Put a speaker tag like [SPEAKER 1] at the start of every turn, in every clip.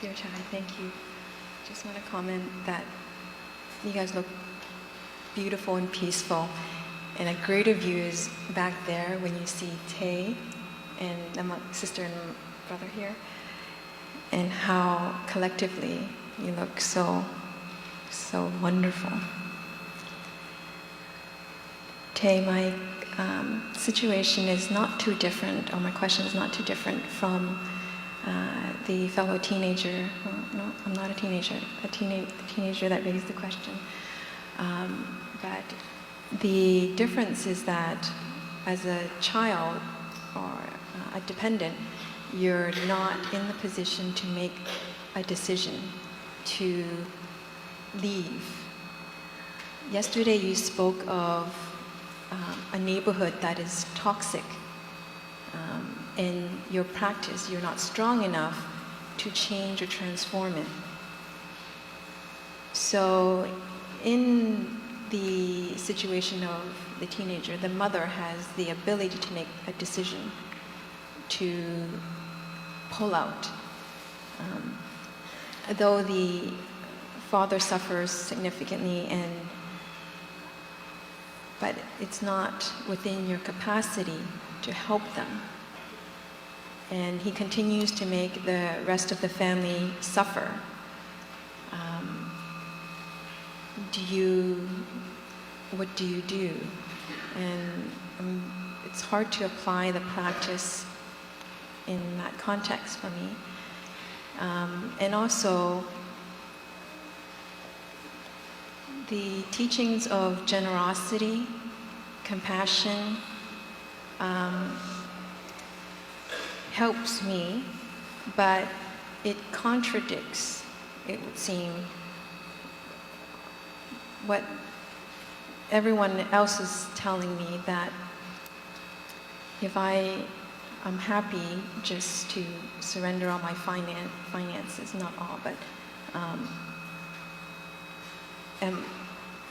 [SPEAKER 1] Dear Chai, thank you. Just want to comment that you guys look beautiful and peaceful. And a greater view is back there when you see Tay and my sister and brother here, and how collectively you look so wonderful. Tay, my situation is not too different, or my question is not too different from the fellow teenager. Well, no, I'm not a teenager. The teenager that raised the question. But the difference is that as a child or a dependent, you're not in the position to make a decision to leave. Yesterday you spoke of a neighborhood that is toxic. In your practice, you're not strong enough to change or transform it. So in the situation of the teenager, the mother has the ability to make a decision to pull out. Though the father suffers significantly, but it's not within your capacity to help them. And he continues to make the rest of the family suffer. What do you do? And it's hard to apply the practice in that context for me. And also, the teachings of generosity, compassion, helps me, but it contradicts, it would seem, what everyone else is telling me, that if I'm happy just to surrender all my finances, not all, but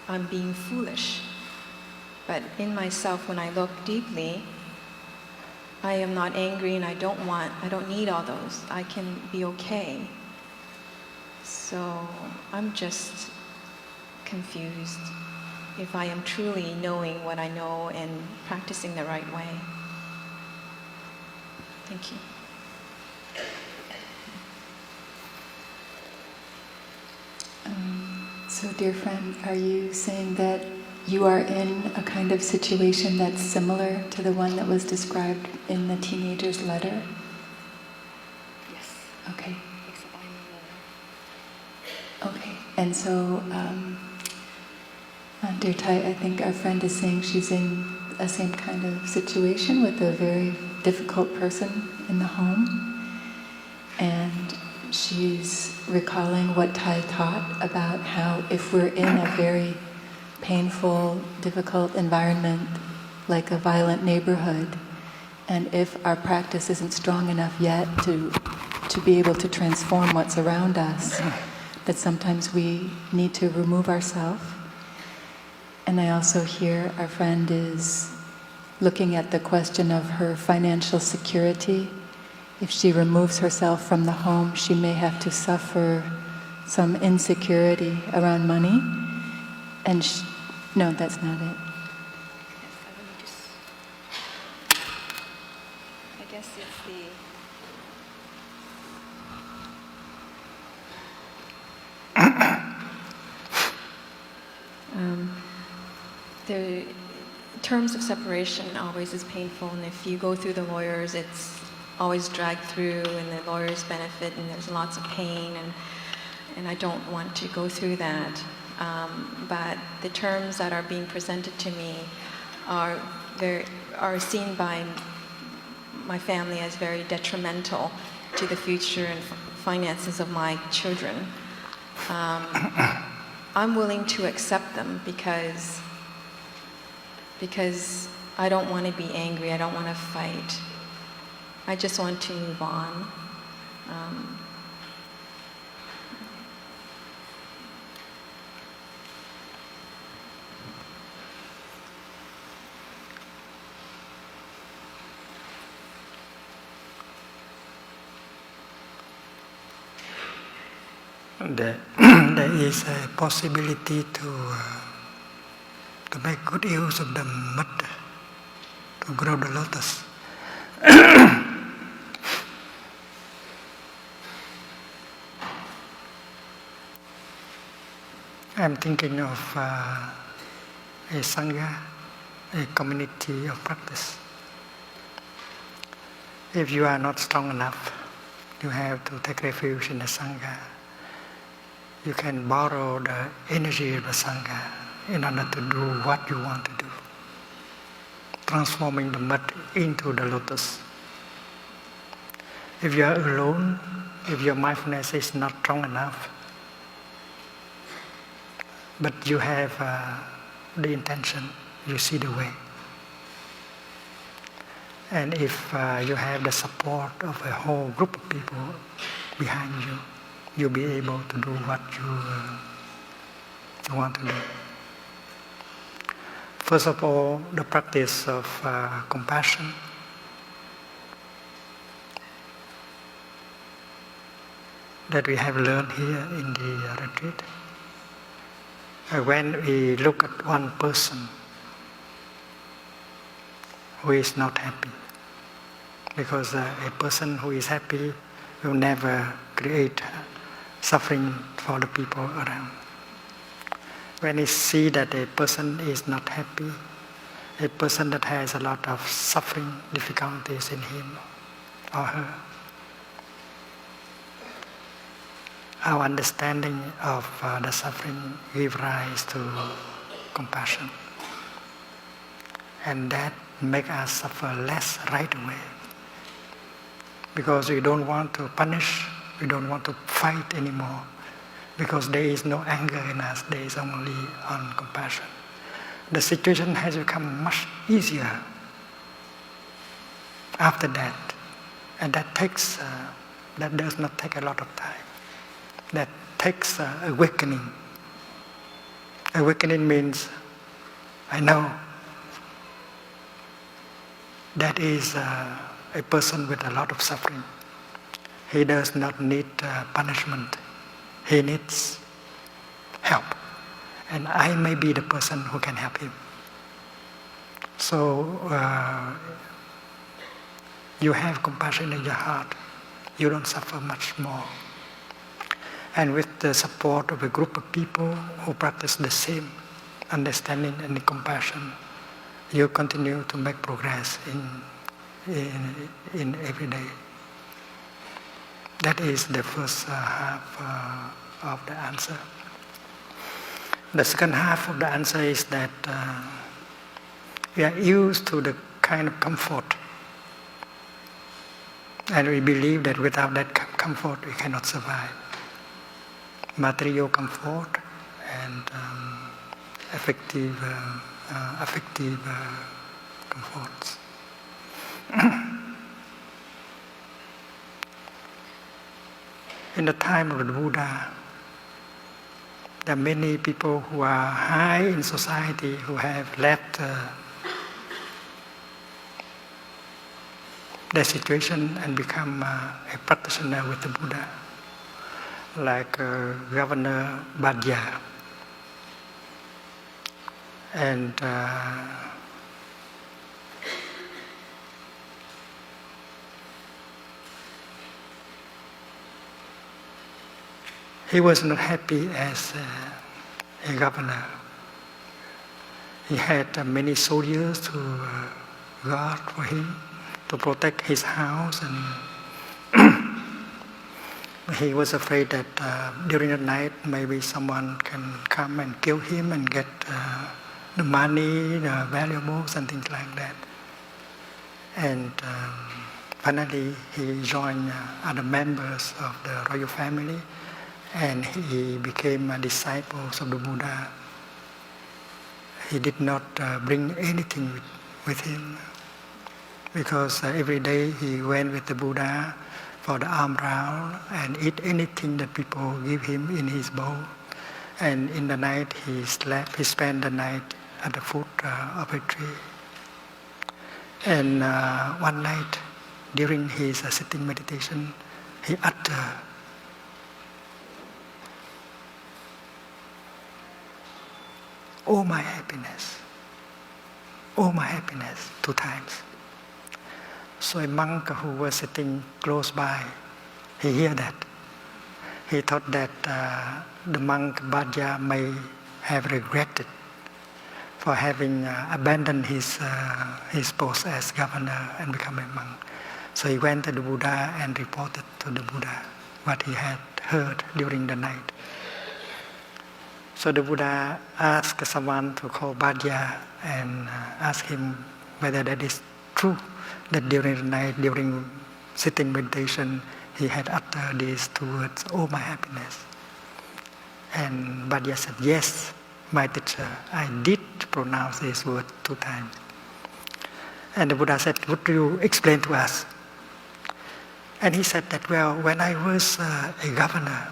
[SPEAKER 1] I'm being foolish. But in myself, when I look deeply, I am not angry and I don't need all those. I can be okay. So I'm just confused if I am truly knowing what I know and practicing the right way. Thank you.
[SPEAKER 2] So, dear friend, are you saying that you are in a kind of situation that's similar to the one that was described in the teenager's letter?
[SPEAKER 1] Yes.
[SPEAKER 2] Okay.
[SPEAKER 1] Except I'm in the...
[SPEAKER 2] Okay. And so, dear Tai, I think our friend is saying she's in the same kind of situation with a very difficult person in the home. And she's recalling what Tai taught about how if we're in a very painful, difficult environment, like a violent neighborhood, and if our practice isn't strong enough yet to be able to transform what's around us, that sometimes we need to remove ourselves. And I also hear our friend is looking at the question of her financial security. If she removes herself from the home, she may have to suffer some insecurity around money. And no, that's not it.
[SPEAKER 1] I guess it's the terms of separation always is painful, and if you go through the lawyers, it's always dragged through, and the lawyers benefit, and there's lots of pain, and I don't want to go through that. But the terms that are being presented to me are seen by my family as very detrimental to the future and finances of my children. I'm willing to accept them because I don't want to be angry, I don't want to fight. I just want to move on.
[SPEAKER 3] there is a possibility to make good use of the mud to grow the lotus. I'm thinking of a sangha, a community of practice. If you are not strong enough, you have to take refuge in the sangha. You can borrow the energy of the sangha in order to do what you want to do, transforming the mud into the lotus. If you are alone, if your mindfulness is not strong enough, but you have the intention, you see the way. And if you have the support of a whole group of people behind you, you'll be able to do what you want to do. First of all, the practice of compassion. That we have learned here in the retreat. When we look at one person who is not happy, because a person who is happy will never create suffering for the people around. When we see that a person is not happy, a person that has a lot of suffering, difficulties in him or her, our understanding of the suffering gives rise to compassion. And that makes us suffer less right away. Because we don't want to punish, we don't want to fight anymore. Because there is no anger in us, there is only compassion. The situation has become much easier after that. And that does not take a lot of time. That takes awakening. Awakening means, I know that is a person with a lot of suffering. He does not need punishment. He needs help. And I may be the person who can help him. So you have compassion in your heart. You don't suffer much more. And with the support of a group of people who practice the same understanding and compassion, you continue to make progress in every day. That is the first half of the answer. The second half of the answer is that we are used to the kind of comfort, and we believe that without that comfort we cannot survive. Material comfort and affective comforts. In the time of the Buddha, there are many people who are high in society who have left their situation and become a practitioner with the Buddha, like Governor Badya. And he was not happy as a governor. He had many soldiers to guard for him, to protect his house, and he was afraid that during the night maybe someone can come and kill him and get the money, the valuables and things like that. And finally he joined other members of the royal family, and he became a disciple of the Buddha. He did not bring anything with him, because every day he went with the Buddha for the alms round and eat anything that people give him in his bowl. And in the night he spent the night at the foot of a tree. And one night during his sitting meditation, he uttered oh my happiness, oh my happiness, 2 times. So a monk who was sitting close by, he heard that. He thought that the monk Bhadya may have regretted for having abandoned his post as governor and become a monk. So he went to the Buddha and reported to the Buddha what he had heard during the night. So the Buddha asked someone to call Bhadya and ask him whether that is true, that during the night, during sitting meditation, he had uttered these 2 words, oh my happiness. And Bhadya said, yes, my teacher, I did pronounce this word 2 times. And the Buddha said, would you explain to us? And he said that, well, when I was a governor,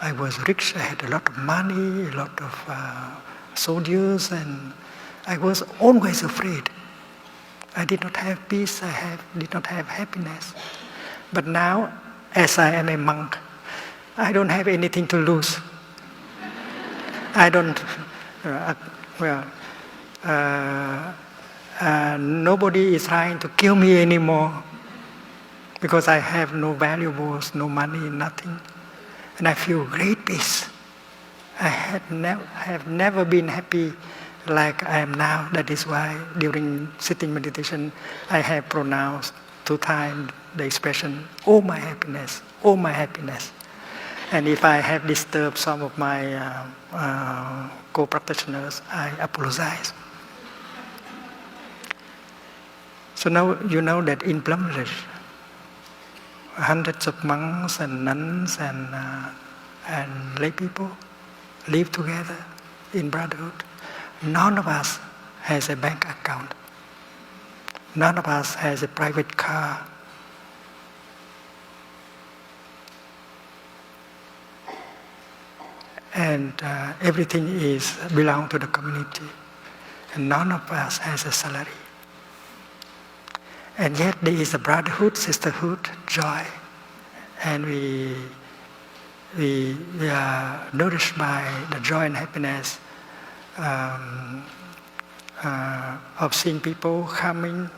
[SPEAKER 3] I was rich, I had a lot of money, a lot of soldiers, and I was always afraid. I did not have peace, did not have happiness. But now, as I am a monk, I don't have anything to lose. I don't, nobody is trying to kill me anymore because I have no valuables, no money, nothing. And I feel great peace. I have never been happy like I am now. That is why during sitting meditation, I have pronounced 2 times the expression, oh my happiness, oh my happiness. And if I have disturbed some of my co-practitioners, I apologize. So now you know that in Bangladesh, hundreds of monks and nuns and lay people live together in brotherhood. None of us has a bank account. None of us has a private car. And everything is belong to the community. And none of us has a salary. And yet there is a brotherhood, sisterhood, joy. And we are nourished by the joy and happiness of seeing people coming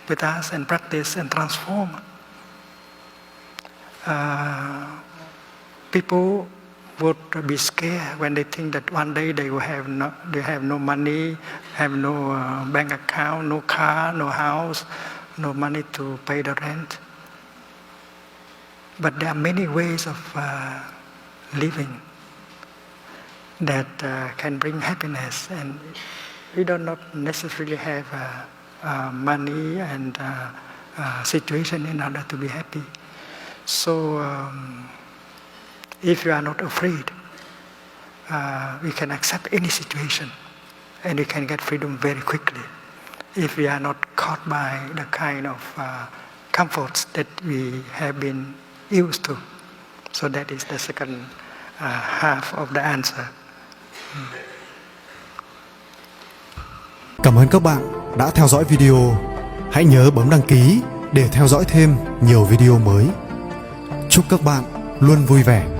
[SPEAKER 3] with us and practice and transform. People would be scared when they think that one day they will have no money, have no bank account, no car, no house, no money to pay the rent. But there are many ways of living that can bring happiness, and we do not necessarily have money and situation in order to be happy. So if you are not afraid, we can accept any situation and we can get freedom very quickly if we are not caught by the kind of comforts that we have been used to. So that is the second half of the answer.
[SPEAKER 4] Cảm ơn các bạn đã theo dõi video. Hãy nhớ bấm đăng ký để theo dõi thêm nhiều video mới. Chúc các bạn luôn vui vẻ.